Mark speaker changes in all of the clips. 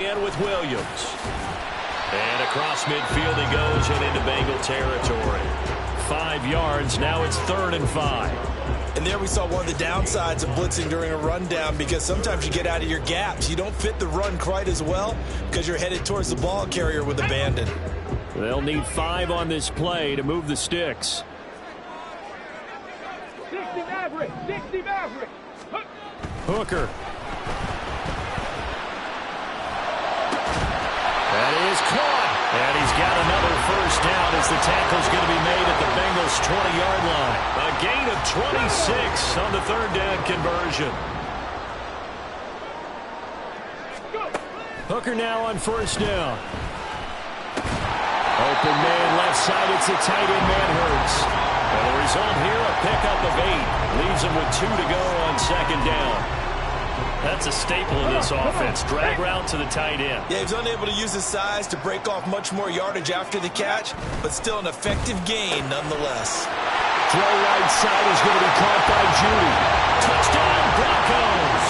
Speaker 1: And with Williams. And across midfield he goes and into Bengal territory. 5 yards. Now it's 3rd and 5.
Speaker 2: And there we saw one of the downsides of blitzing during a rundown, because sometimes you get out of your gaps. You don't fit the run quite as well because you're headed towards the ball carrier with abandon.
Speaker 1: They'll need 5 on this play to move the sticks.
Speaker 3: 60 Maverick. 60 Maverick.
Speaker 1: Hooker. That is caught. And he's got another first down as the tackle's going to be made at the Bengals' 20-yard line. A gain of 26 on the 3rd down conversion. Hooker now on 1st down. Open man left side. It's a tight end man Hurts. And the result here, a pickup of 8. Leaves him with 2 to go on 2nd down. That's a staple of this offense. Drag route to the tight end.
Speaker 2: Yeah, he's unable to use his size to break off much more yardage after the catch, but still an effective gain nonetheless.
Speaker 1: Throw right side is going to be caught by Judy. Touchdown, Broncos.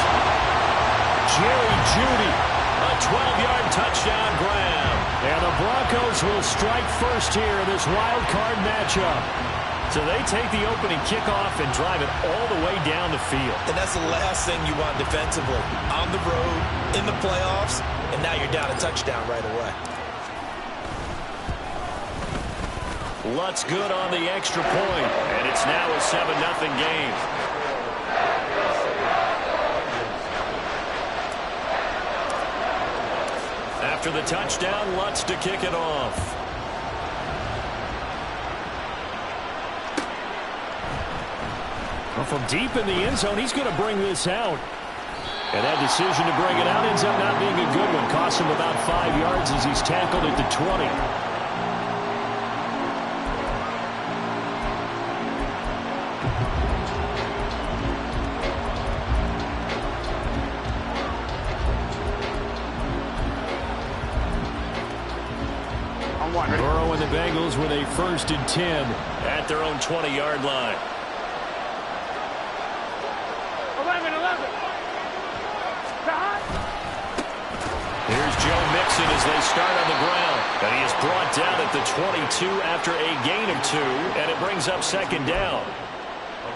Speaker 1: Jerry Judy, a 12-yard touchdown grab. And the Broncos will strike first here in this wild card matchup. So they take the opening kickoff and drive it all the way down the field.
Speaker 2: And that's the last thing you want defensively. On the road, in the playoffs, and now you're down a touchdown right away.
Speaker 1: Lutz good on the extra point, and it's now a 7-0 game. After the touchdown, Lutz to kick it off. From deep in the end zone, he's going to bring this out. And that decision to bring it out ends up not being a good one. Costs him about 5 yards as he's tackled at the 20. Burrow and the Bengals with a 1st and 10 at their own 20-yard line.
Speaker 3: 11.
Speaker 1: Here's Joe Mixon as they start on the ground. And he is brought down at the 22 after a gain of 2, and it brings up 2nd down.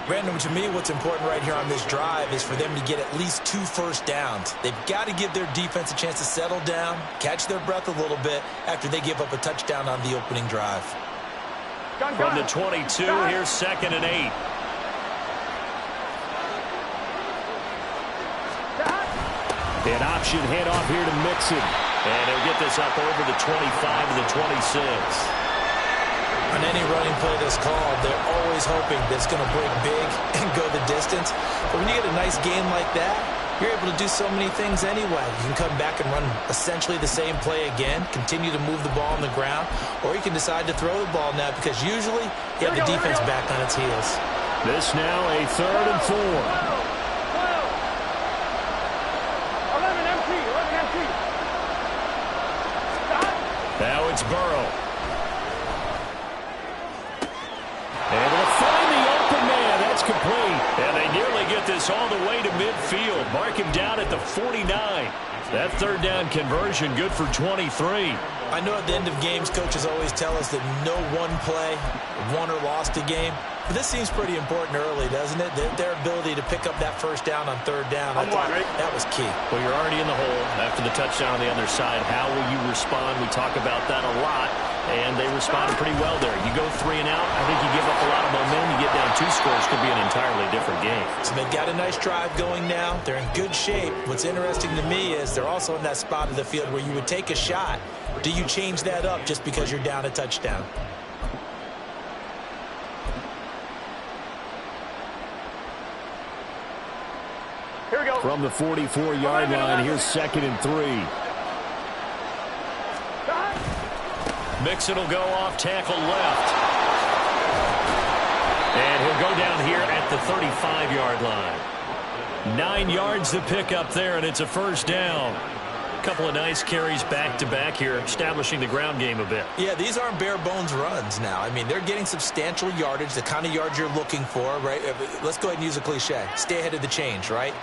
Speaker 2: Brandon, to me, what's important right here on this drive is for them to get at least 2 first downs. They've got to give their defense a chance to settle down, catch their breath a little bit after they give up a touchdown on the opening drive.
Speaker 1: From the 22, here's 2nd and 8. An option handoff here to Mixon. And he'll get this up over the 25 and the 26.
Speaker 2: On any running play that's called, they're always hoping that it's going to break big and go the distance. But when you get a nice game like that, you're able to do so many things anyway. You can come back and run essentially the same play again, continue to move the ball on the ground, or you can decide to throw the ball now because usually you have the defense back on its heels.
Speaker 1: This now a 3rd and 4. Now it's Burrow. And they'll find the open man. That's complete. And they nearly get this all the way to midfield. Mark him down at the 49. That 3rd down conversion good for 23.
Speaker 2: I know at the end of games, coaches always tell us that no one play won or lost a game. But this seems pretty important early, doesn't it? Their ability to pick up that first down on 3rd down, I thought that was key.
Speaker 1: Well, you're already in the hole after the touchdown on the other side. How will you respond? We talk about that a lot, and they responded pretty well there. You go 3 and out, I think you give up a lot of momentum. You get down 2 scores, could be an entirely different game.
Speaker 2: So they've got a nice drive going now. They're in good shape. What's interesting to me is they're also in that spot of the field where you would take a shot. Do you change that up just because you're down a touchdown?
Speaker 3: Here we go.
Speaker 1: From the 44-yard line, here's 2nd and 3. Mixon will go off tackle left. And he'll go down here at the 35-yard line. 9 yards to pick up there, and it's a 1st down. Couple of nice carries back-to-back here, establishing the ground game a bit.
Speaker 2: Yeah, these aren't bare-bones runs now. I mean, they're getting substantial yardage, the kind of yards you're looking for, right? Let's go ahead and use a cliche. Stay ahead of the change, right?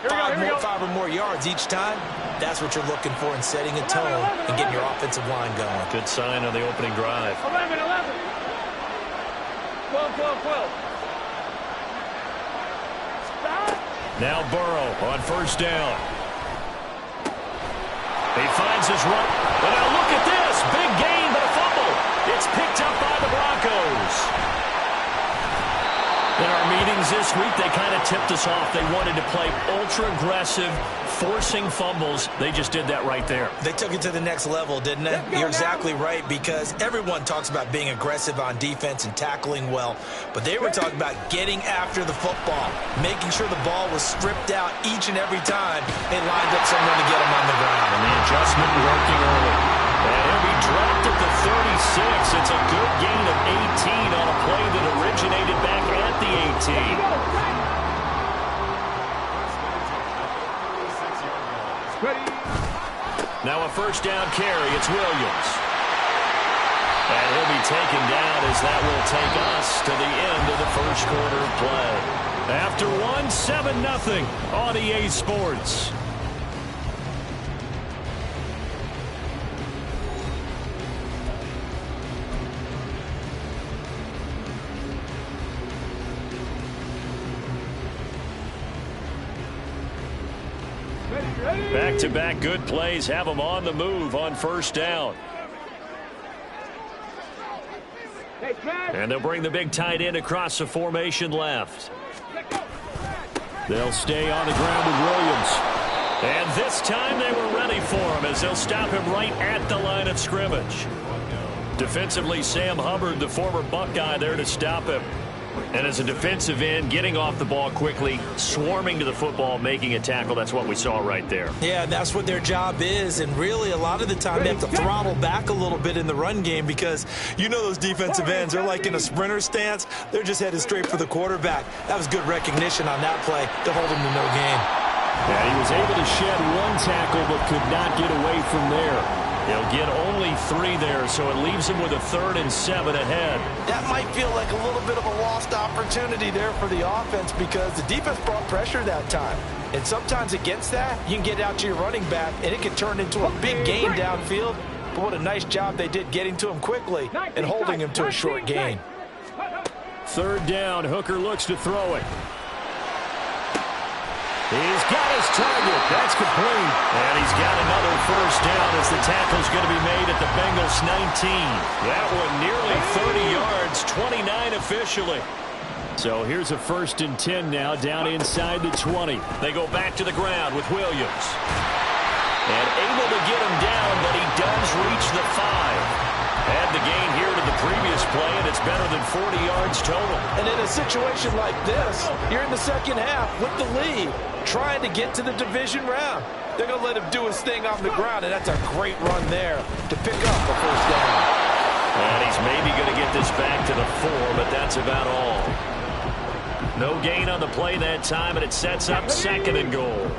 Speaker 2: five or more yards each time. That's what you're looking for in setting a tone and getting your offensive line going.
Speaker 1: Good sign on the opening drive.
Speaker 3: 11. 12.
Speaker 1: Now Burrow on first down. He finds his run. And now look at this. Big gain, but a fumble. It's picked up by the Broncos. In our meetings this week, they kind of tipped us off. They wanted to play ultra-aggressive, forcing fumbles. They just did that right there.
Speaker 2: They took it to the next level, didn't they? You're exactly right, because everyone talks about being aggressive on defense and tackling well, but they were talking about getting after the football, making sure the ball was stripped out each and every time they lined up someone to get him on the ground.
Speaker 1: And the adjustment working early. And he'll be dropped at the 36. It's a good gain of 18 on a play that originated back at the 18. Now a first down carry. It's Williams. And he'll be taken down as that will take us to the end of the first quarter of play. After 7-0 on EA Sports. Back-to-back good plays have them on the move on first down. And they'll bring the big tight end across the formation left. They'll stay on the ground with Williams. And this time they were ready for him as they'll stop him right at the line of scrimmage. Defensively, Sam Hubbard, the former Buckeye, there to stop him. And as a defensive end, getting off the ball quickly, swarming to the football, making a tackle, that's what we saw right there.
Speaker 2: Yeah, that's what their job is, and really a lot of the time they have to throttle back a little bit in the run game because you know those defensive ends, they're like in a sprinter stance. They're just headed straight for the quarterback. That was good recognition on that play to hold him to no gain.
Speaker 1: Yeah, he was able to shed one tackle but could not get away from there. He'll get only 3 there, so it leaves him with a 3rd and 7 ahead.
Speaker 2: That might feel like a little bit of a lost opportunity there for the offense because the defense brought pressure that time. And sometimes against that, you can get out to your running back, and it can turn into a big gain downfield. But what a nice job they did getting to him quickly and holding him to a short gain.
Speaker 1: 3rd down, Hooker looks to throw it. He's got his target. That's complete. And he's got another first down as the tackle's going to be made at the Bengals 19. That one nearly 30 yards, 29 officially. So here's a 1st and 10 now down inside the 20. They go back to the ground with Williams. And able to get him down, but he does reach the 5. Add the gain here to the previous play, and it's better than 40 yards total. And in a situation like this, you're in the second half with the lead, trying to get to the division round. They're going to let him do his thing on the ground, and that's a great run there to pick up a first down. And he's maybe going to get this back to the 4, but that's about all. No gain on the play that time, and it sets up 2nd and goal.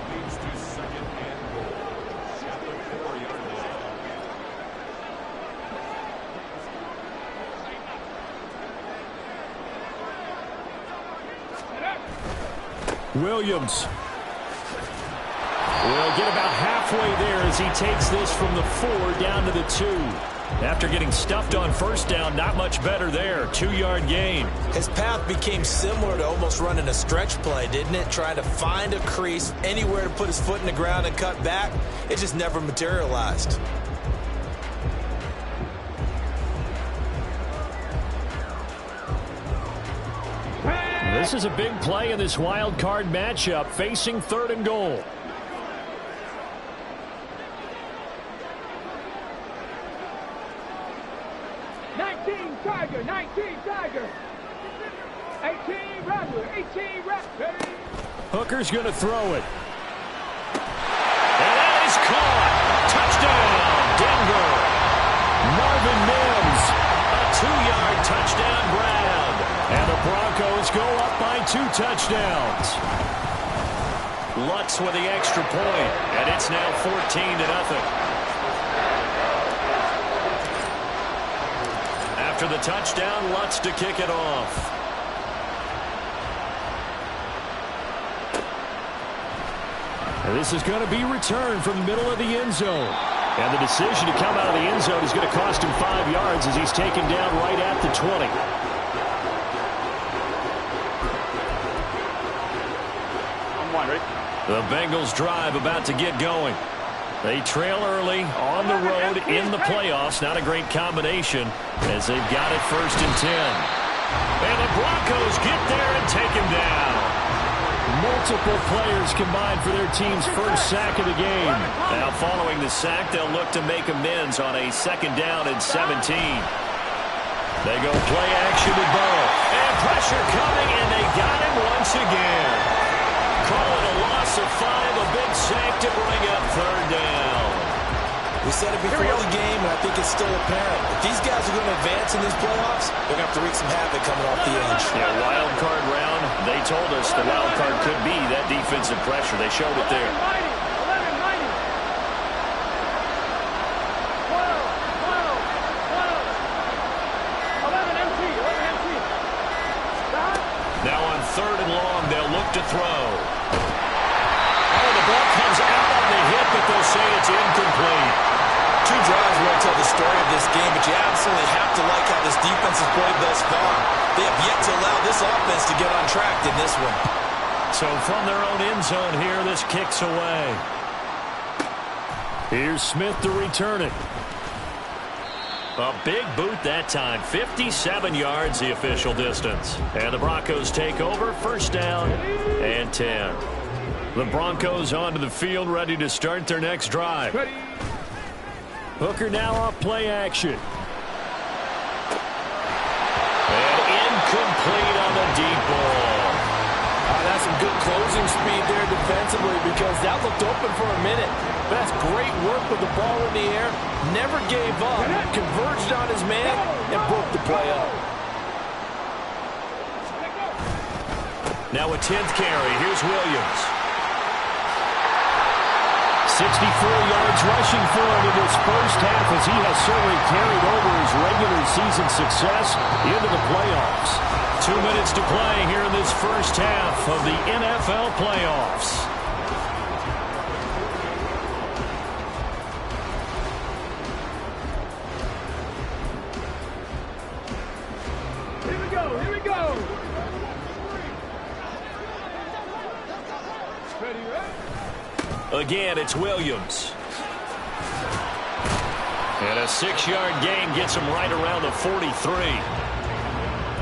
Speaker 1: Williams will get about halfway there as he takes this from the 4 down to the 2. After getting stuffed on first down, not much better there. 2-yard gain.
Speaker 2: His path became similar to almost running a stretch play, didn't it? Trying to find a crease, anywhere to put his foot in the ground and cut back. It just never materialized.
Speaker 1: This is a big play in this wild card matchup, facing 3rd and goal.
Speaker 3: Tiger, 19 Tiger. 18 Raptor, 18 Raptor.
Speaker 1: Hooker's going to throw it. And that is caught. Touchdown, Denver. Marvin Mims, a 2-yard touchdown grab. And the Broncos go up by 2 touchdowns. Lutz with the extra point, and it's now 14-0. After the touchdown, Lutz to kick it off. And this is going to be returned from the middle of the end zone. And the decision to come out of the end zone is going to cost him 5 yards as he's taken down right at the 20. The Bengals drive about to get going. They trail early on the road in the playoffs. Not a great combination as they've got it 1st and 10. And the Broncos get there and take him down. Multiple players combined for their team's first sack of the game. Now following the sack, they'll look to make amends on a 2nd down and 17. They go play action to Burrow. And pressure coming, and they got him once again. Call it a loss of 5, a big sack to bring up 3rd down.
Speaker 2: We said it before the game, and I think it's still apparent. If these guys are going to advance in these playoffs, they're going to have to wreak some havoc coming off the edge.
Speaker 1: Yeah, wild card round. They told us the wild card could be that defensive pressure. They showed it there.
Speaker 3: 11 empty.
Speaker 1: Now on 3rd and long, they'll look to throw. Oh, the ball comes out on the hit, but they'll say it's incomplete.
Speaker 2: 2 drives won't tell the story of this game, but you absolutely have to like how this defense has played thus far. They have yet to allow this offense to get on track in this one.
Speaker 1: So from their own end zone here, this kicks away. Here's Smith to return it. A big boot that time. 57 yards the official distance. And the Broncos take over. 1st down and 10. The Broncos onto the field, ready to start their next drive. Hooker now off play action. And incomplete on the deep ball.
Speaker 2: That's some good closing speed there defensively because that looked open for a minute. That's great work with the ball in the air. Never gave up. Converged on his man and broke the play up.
Speaker 1: Now a 10th carry. Here's Williams. 64 yards rushing for him in this first half as he has certainly carried over his regular season success into the playoffs. 2 minutes to play here in this first half of the NFL playoffs.
Speaker 3: Here we go. Ready?
Speaker 1: Again, it's Williams. And a 6-yard gain gets him right around the 43.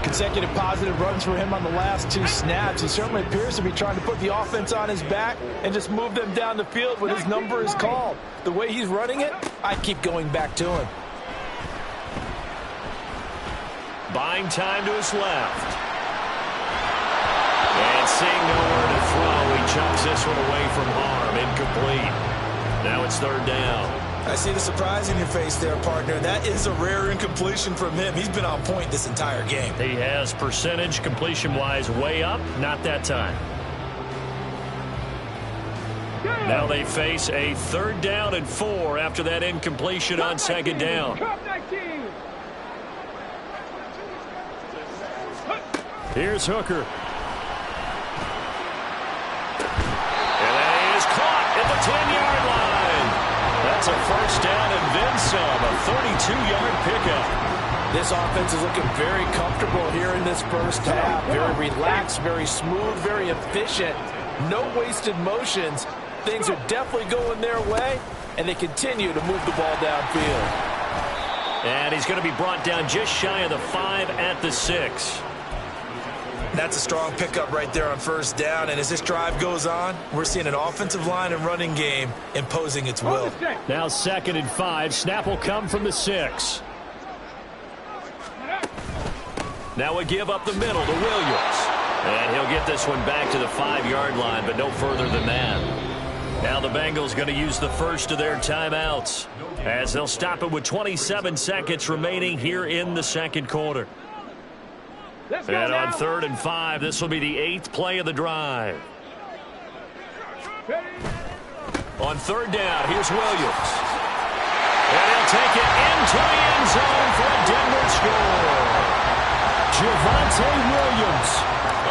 Speaker 2: Consecutive positive runs for him on the last 2 snaps. He certainly appears to be trying to put the offense on his back and just move them down the field when his number is called. The way he's running it, I keep going back to him.
Speaker 1: Buying time to his left. And seeing nowhere to throw, he chucks this one away from harm. Incomplete. Now it's 3rd down.
Speaker 2: I see the surprise in your face there, partner. That is a rare incompletion from him. He's been on point this entire game.
Speaker 1: He has percentage completion-wise way up. Not that time. Now they face a 3rd down and 4 after that incompletion on 2nd down. Here's Hooker. And that is caught at the 10-yard line. That's a 1st down and then some, a 32-yard pickup.
Speaker 2: This offense is looking very comfortable here in this first half. Very relaxed, very smooth, very efficient. No wasted motions. Things are definitely going their way, and they continue to move the ball downfield.
Speaker 1: And he's going to be brought down just shy of the 5 at the 6.
Speaker 2: That's a strong pickup right there on 1st down, and as this drive goes on, we're seeing an offensive line and running game imposing its will.
Speaker 1: Now 2nd and 5. Snap will come from the 6. Now a give up the middle to Williams. And he'll get this one back to the 5-yard line, but no further than that. Now the Bengals going to use the first of their timeouts as they'll stop it with 27 seconds remaining here in the 2nd quarter. And on 3rd and 5, this will be the 8th play of the drive. On 3rd down, here's Williams. And he'll take it into the end zone for a Denver score. Javonte Williams,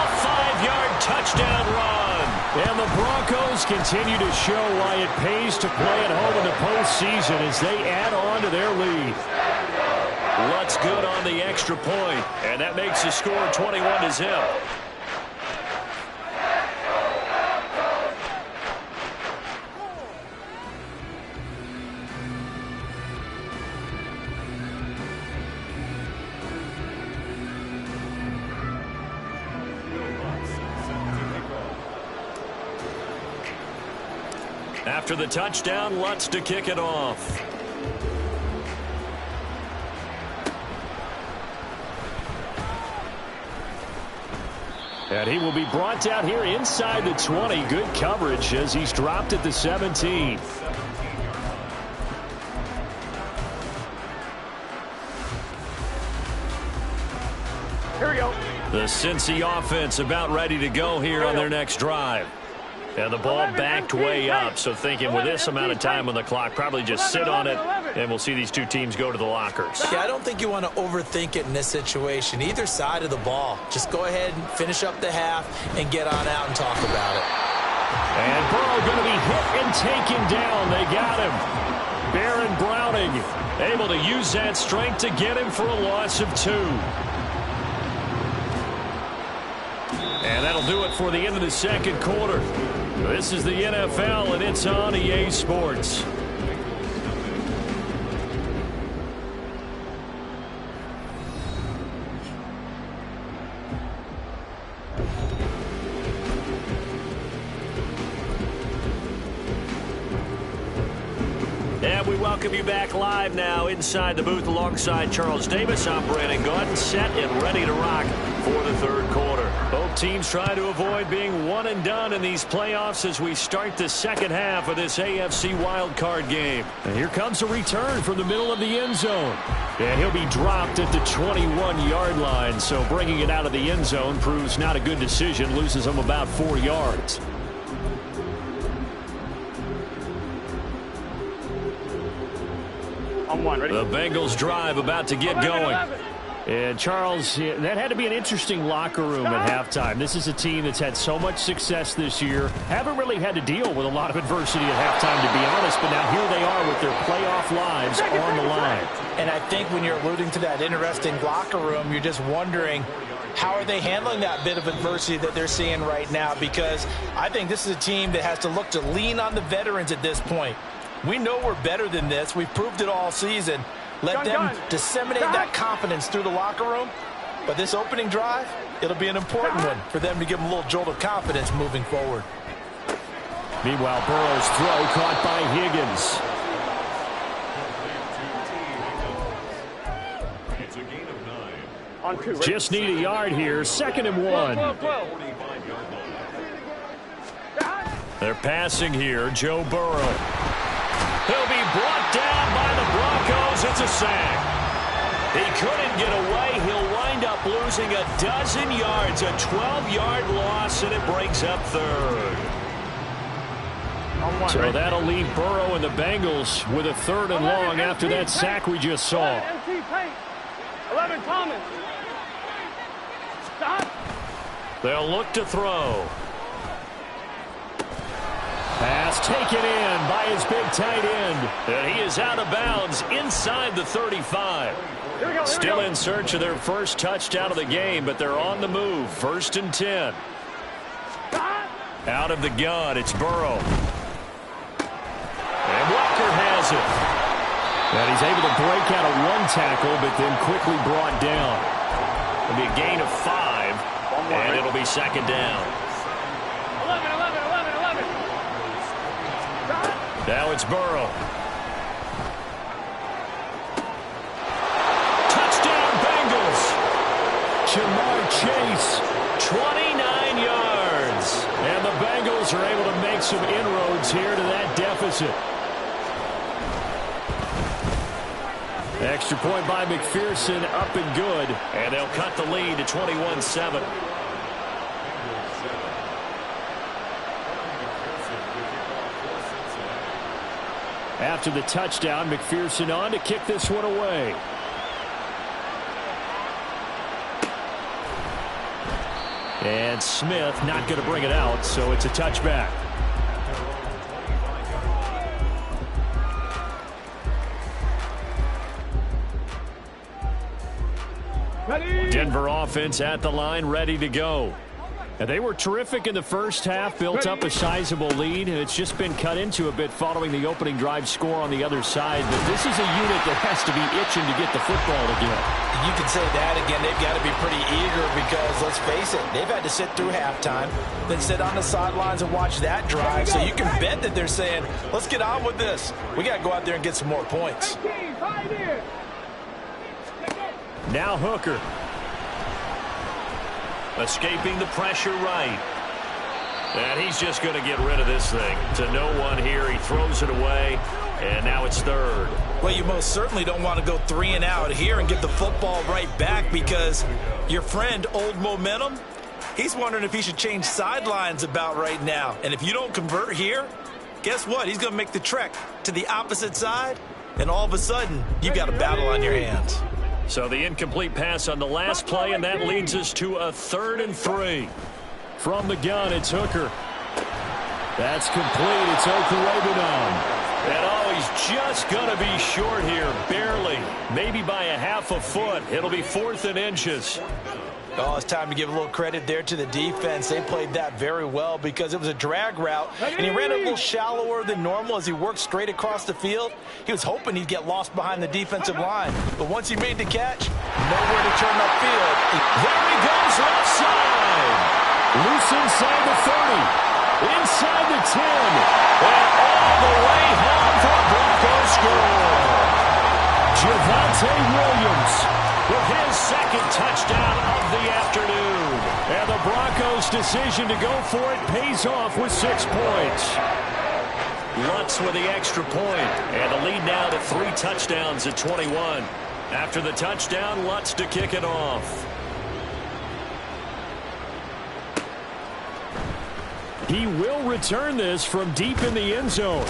Speaker 1: a 5-yard touchdown run. And the Broncos continue to show why it pays to play at home in the postseason as they add on to their lead.
Speaker 4: Lutz good on the extra point, and that makes the score 21-0. After the touchdown, Lutz to kick it off.
Speaker 1: And he will be brought down here inside the 20. Good coverage as he's dropped at the 17.
Speaker 3: Here we go.
Speaker 4: The Cincy offense about ready to go here on their next drive. And the ball backed way up, so thinking with this amount of time on the clock, probably just sit on it, and we'll see these two teams go to the lockers.
Speaker 2: Yeah, I don't think you want to overthink it in this situation. Either side of the ball. Just go ahead and finish up the half and get on out and talk about it.
Speaker 1: And Burrow going to be hit and taken down. They got him. Baron Browning able to use that strength to get him for a loss of 2. And that'll do it for the end of the second quarter. This is the NFL, and it's on EA Sports.
Speaker 4: And we welcome you back live now inside the booth alongside Charles Davis. I'm Brandon Gaudin, set and ready to rock for the third quarter. Both teams trying to avoid being one and done in these playoffs as we start the second half of this AFC wildcard game.
Speaker 1: And here comes a return from the middle of the end zone. And he'll be dropped at the 21-yard line, so bringing it out of the end zone proves not a good decision, loses him about 4 yards.
Speaker 3: On one, ready?
Speaker 4: The Bengals drive about to get
Speaker 3: 11,
Speaker 4: going.
Speaker 3: 11.
Speaker 1: And, Charles, that had to be an interesting locker room at halftime. This is a team that's had so much success this year. Haven't really had to deal with a lot of adversity at halftime, to be honest. But now here they are with their playoff lives on the line.
Speaker 2: And I think when you're alluding to that interesting locker room, you're just wondering, how are they handling that bit of adversity that they're seeing right now? Because I think this is a team that has to look to lean on the veterans at this point. We know we're better than this. We've proved it all season. Let them disseminate that confidence through the locker room. But this opening drive, it'll be an important one for them to give them a little jolt of confidence moving forward.
Speaker 1: Meanwhile, Burrow's throw caught by Higgins.
Speaker 3: On 2, ready?
Speaker 1: Just need a yard here. 2nd and 1.
Speaker 3: 12.
Speaker 4: They're passing here. Joe Burrow. He'll be brought down by the Broncos. It's a sack. He couldn't get away. He'll wind up losing a dozen yards. A 12-yard loss, and it breaks up third.
Speaker 3: On one,
Speaker 1: So
Speaker 3: ready?
Speaker 1: that'll leave Burrow and the Bengals with a 3rd and long after that sack we just saw.
Speaker 3: 11, MC Paint. 11, Thomas. Stop.
Speaker 4: They'll look to throw.
Speaker 1: Pass taken in by his big tight end.
Speaker 4: And he is out of bounds inside the 35.
Speaker 3: Here we go.
Speaker 4: Still in search of their first touchdown of the game, but they're on the move. 1st and 10. Out of the gun, it's Burrow. And Walker has it.
Speaker 1: And he's able to break out of 1 tackle, but then quickly brought down.
Speaker 4: It'll be a gain of 5, and it'll be 2nd down.
Speaker 3: 11.
Speaker 4: Now it's Burrow. Touchdown, Bengals.
Speaker 1: Jamar Chase.
Speaker 4: 29 yards.
Speaker 1: And the Bengals are able to make some inroads here to that deficit. Extra point by McPherson, up and good.
Speaker 4: And they'll cut the lead to 21-7.
Speaker 1: After the touchdown, McPherson on to kick this one away.
Speaker 4: And Smith not going to bring it out, so it's a touchback. Denver offense at the line, ready to go. And they were terrific in the first half, built up a sizable lead, and it's just been cut into a bit following the opening drive score on the other side. But this is a unit that has to be itching to get the football again.
Speaker 2: You can say that again. They've got to be pretty eager because, let's face it, they've had to sit through halftime, then sit on the sidelines and watch that drive. So you can bet that they're saying, let's get on with this. We got to go out there and get some more points.
Speaker 4: Now Hooker. Escaping the pressure right. And he's just going to get rid of this thing. To no one here. He throws it away. And now it's third.
Speaker 2: Well, you most certainly don't want to go 3 and out here and get the football right back because your friend, Old Momentum, he's wondering if he should change sidelines about right now. And if you don't convert here, guess what? He's going to make the trek to the opposite side. And all of a sudden, you've got a battle on your hands.
Speaker 4: So the incomplete pass on the last play, and that leads us to a 3rd and 3. From the gun, it's Hooker. That's complete. It's Okurebunon. And oh, he's just going to be short here, barely. Maybe by a half a foot. It'll be 4th and inches.
Speaker 2: Oh, it's time to give a little credit there to the defense. They played that very well because it was a drag route, and he ran a little shallower than normal as he worked straight across the field. He was hoping he'd get lost behind the defensive line, but once he made the catch, nowhere to turn upfield.
Speaker 4: There he goes, left side. Loose inside the 30, inside the 10, and all the way home for a Broncos score. Javonte Williams with his 2nd touchdown of the afternoon. And the Broncos' decision to go for it pays off with 6 points. Lutz with the extra point. And the lead now to 3 touchdowns at 21. After the touchdown, Lutz to kick it off. He will return this from deep in the end zone.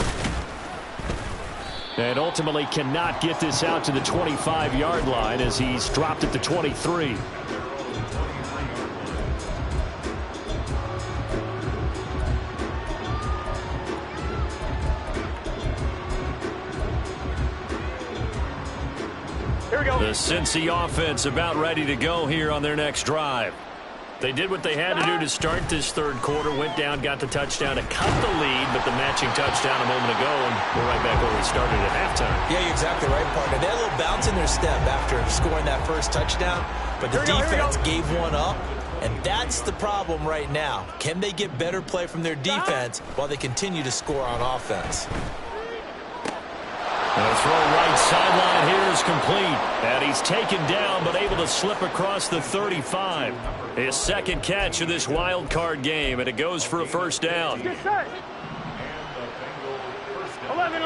Speaker 4: And ultimately cannot get this out to the 25-yard line as he's dropped at the 23.
Speaker 3: Here we go.
Speaker 4: The Cincy offense about ready to go here on their next drive. They did what they had to do to start this 3rd quarter, went down, got the touchdown to cut the lead, but the matching touchdown a moment ago, and we're right back where we started at halftime.
Speaker 2: Yeah, you're exactly right, partner. They had a little bounce in their step after scoring that first touchdown, but the defense gave one up, and that's the problem right now. Can they get better play from their defense while they continue to score on offense?
Speaker 4: The throw right sideline here is complete. And he's taken down but able to slip across the 35. His 2nd catch of this wild card game, and it goes for a 1st down.
Speaker 3: Get set. 11.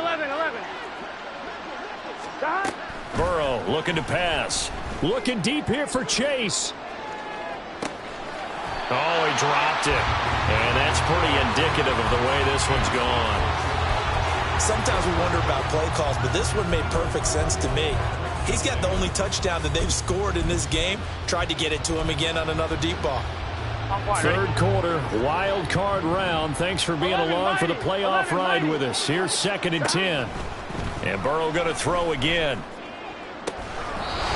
Speaker 4: Burrow looking to pass. Looking deep here for Chase. Oh, he dropped it. And that's pretty indicative of the way this one's gone.
Speaker 2: Sometimes we wonder about play calls, but this one made perfect sense to me. He's got the only touchdown that they've scored in this game. Tried to get it to him again on another deep ball.
Speaker 4: 3rd quarter, wild card round. Thanks for being along for the playoff ride with us. Here's 2nd and 10. And Burrow going to throw again.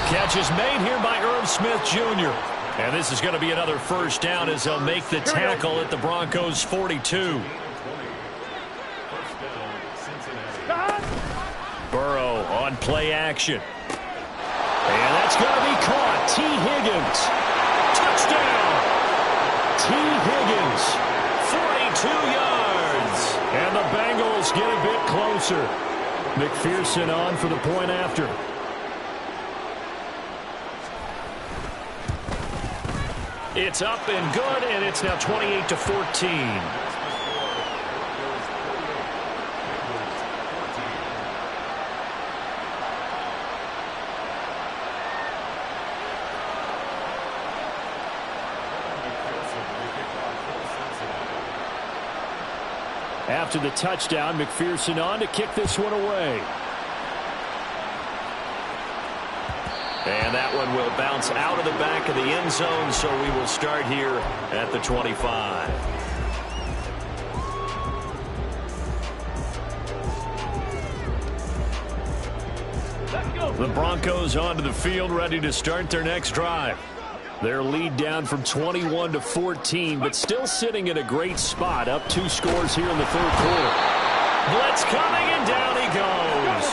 Speaker 4: Catch is made here by Irv Smith Jr. And this is going to be another 1st down as they'll make the tackle at the Broncos' 42. Burrow on play action. And that's going to be caught. T. Higgins. Touchdown. T. Higgins. 42 yards. And the Bengals get a bit closer. McPherson on for the point after. It's up and good, and it's now 28-14. After the touchdown, McPherson on to kick this one away. And that one will bounce out of the back of the end zone, so we will start here at the 25. The Broncos onto the field, ready to start their next drive. Their lead down from 21 to 14, but still sitting in a great spot, up 2 scores here in the third quarter. Blitz coming, and down he goes.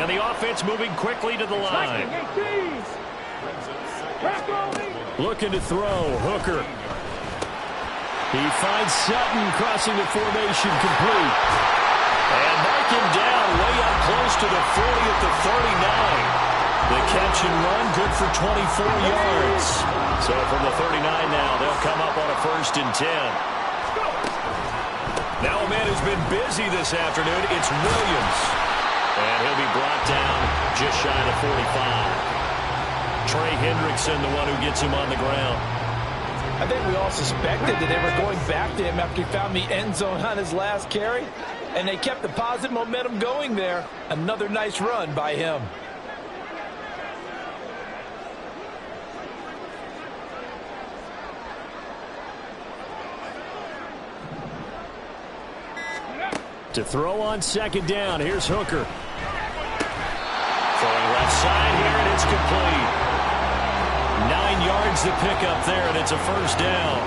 Speaker 4: And the offense moving quickly to the line. Looking to throw. Hooker. He finds Sutton crossing the formation, complete. And mark him down way up close to the 40 at the 39. The catch and run, good for 24 yards. So from the 39 now, they'll come up on a 1st and 10. Now a man who's been busy this afternoon, it's Williams. And he'll be brought down just shy of 45. Trey Hendrickson, the one who gets him on the ground.
Speaker 2: I think we all suspected that they were going back to him after he found the end zone on his last carry. And they kept the positive momentum going there. Another nice run by him.
Speaker 4: To throw on 2nd down, here's Hooker. Throwing left side here, and it's complete. 9 yards to pick up there, and it's a 1st down.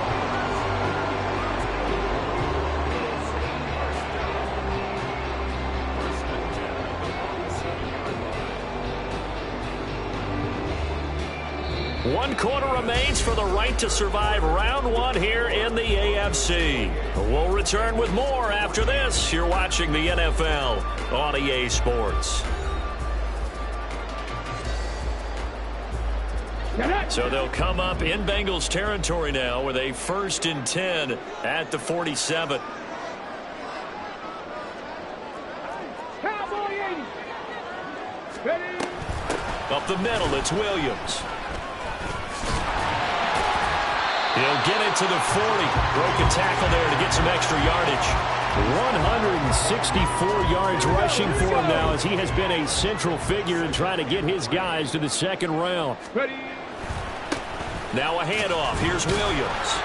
Speaker 4: One quarter remains for the right to survive round 1 here in the AFC. We'll return with more after this. You're watching the NFL on EA Sports. So they'll come up in Bengals territory now with a 1st and 10 at the 47.
Speaker 3: Cowboy 80. Ready?
Speaker 4: Up the middle, it's Williams. He'll get it to the 40. Broke a tackle there to get some extra yardage. 164 yards rushing for him now, as he has been a central figure in trying to get his guys to the 2nd round.
Speaker 3: Ready?
Speaker 4: Now a handoff. Here's Williams.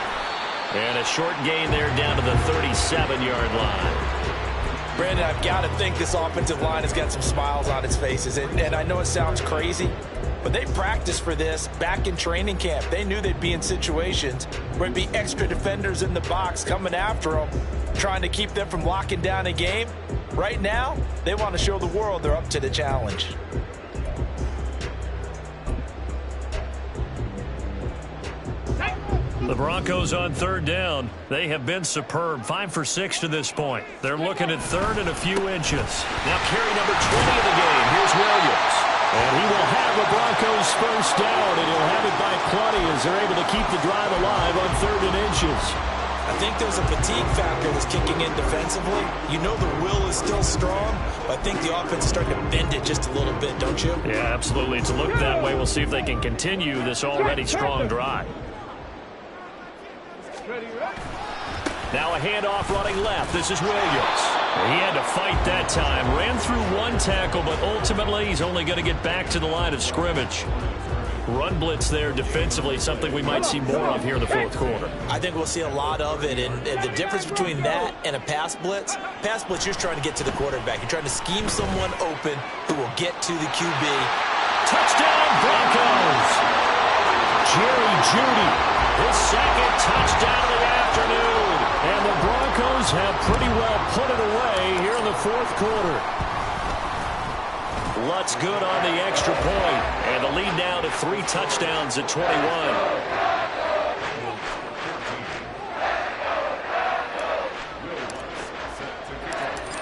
Speaker 4: And a short gain there down to the 37-yard line.
Speaker 2: Brandon, I've got to think this offensive line has got some smiles on its faces. And I know it sounds crazy, but they practiced for this back in training camp. They knew they'd be in situations where there'd be extra defenders in the box coming after them, trying to keep them from locking down a game. Right now, they want to show the world they're up to the challenge.
Speaker 4: The Broncos on 3rd down. They have been superb. 5 for 6 to this point. They're looking at 3rd and a few inches. Now carry number 20 of the game. Here's Williams. And he will have the Broncos 1st down, and he'll have it by plenty as they're able to keep the drive alive on 3rd and inches.
Speaker 2: I think there's a fatigue factor that's kicking in defensively. You know the will is still strong, but I think the offense is starting to bend it just a little bit, don't you?
Speaker 4: Yeah, absolutely. It's looked that way. We'll see if they can continue this already strong drive. Now a handoff running left. This is Williams. He had to fight that time. Ran through 1 tackle, but ultimately he's only going to get back to the line of scrimmage. Run blitz there defensively, something we might see more of here in the 4th quarter.
Speaker 2: I think we'll see a lot of it, and the difference between that and a pass blitz, you're trying to get to the quarterback. You're trying to scheme someone open who will get to the QB.
Speaker 4: Touchdown, Broncos! Jerry Jeudy, his 2nd touchdown of the afternoon. And the Broncos have pretty well put it away here in the 4th quarter. Lutz good on the extra point, and the lead now to 3 touchdowns at 21.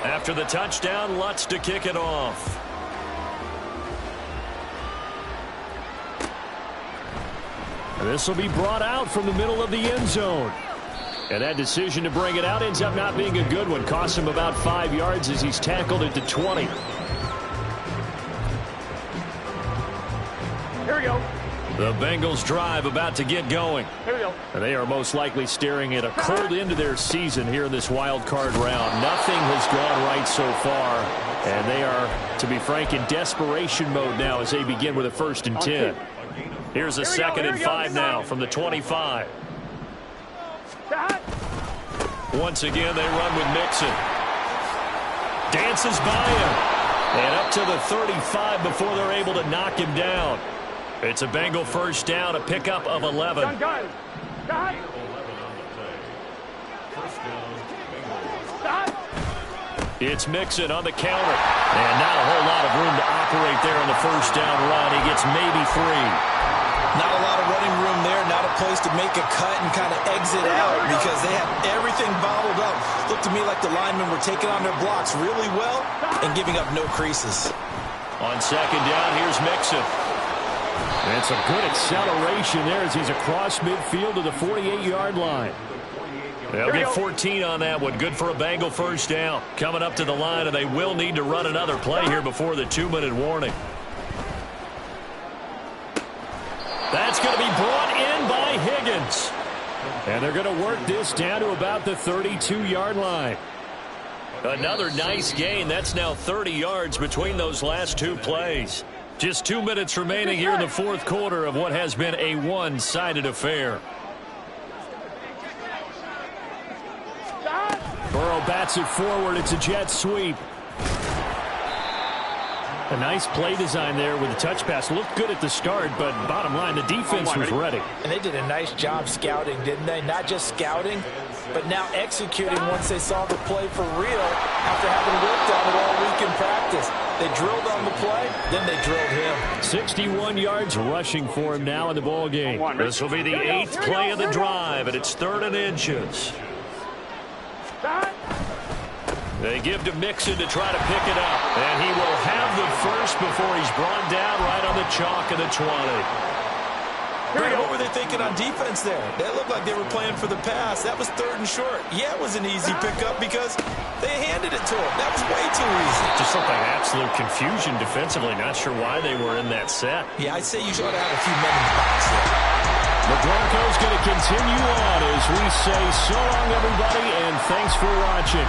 Speaker 4: After the touchdown, Lutz to kick it off. This will be brought out from the middle of the end zone. And that decision to bring it out ends up not being a good one. Costs him about 5 yards as he's tackled it to 20.
Speaker 3: Here we go.
Speaker 4: The Bengals drive about to get going.
Speaker 3: Here we go.
Speaker 4: And they are most likely staring at a cold end to their season here in this wild card round. Nothing has gone right so far. And they are, to be frank, in desperation mode now as they begin with a 1st and 10. Here's a 2nd and 5 now from the 25. Once again, they run with Mixon. Dances by him. And up to the 35 before they're able to knock him down. It's a Bengal 1st down, a pickup of 11. It's Mixon on the counter. And not a whole lot of room to operate there on the 1st down run. He gets maybe 3.
Speaker 2: Not a lot of running room there, not a place to make a cut and kind of exit out because they have everything bottled up. Looked to me like the linemen were taking on their blocks really well and giving up no creases.
Speaker 4: On 2nd down, here's Mixon. And some good acceleration there as he's across midfield to the 48-yard line. They'll get 14 on that one. Good for a Bengal 1st down. Coming up to the line, and they will need to run another play here before the 2-minute warning. That's going to be brought in by Higgins. And they're going to work this down to about the 32-yard line. Another nice gain. That's now 30 yards between those last 2 plays. Just 2 minutes remaining here in the 4th quarter of what has been a one-sided affair. Burrow bats it forward. It's a jet sweep. A nice play design there with the touch pass. Looked good at the start, but bottom line, the defense was ready.
Speaker 2: And they did a nice job scouting, didn't they? Not just scouting, but now executing once they saw the play for real after having worked on it all week in practice. They drilled on the play, then they drilled him.
Speaker 4: 61 yards rushing for him now in the ball game. This will be the 8th play of the drive, and it's 3rd and inches. They give to Mixon to try to pick it up. And he will have the first before he's brought down right on the chalk of the 20.
Speaker 2: Greg, what were they thinking on defense there? That looked like they were playing for the pass. That was 3rd and short. Yeah, it was an easy pickup because they handed it to him. That was way too easy.
Speaker 4: Just looked like absolute confusion defensively. Not sure why they were in that set.
Speaker 2: Yeah, I'd say you should have a few men in the box there.
Speaker 4: The Broncos going to continue on as we say so long, everybody, and thanks for watching.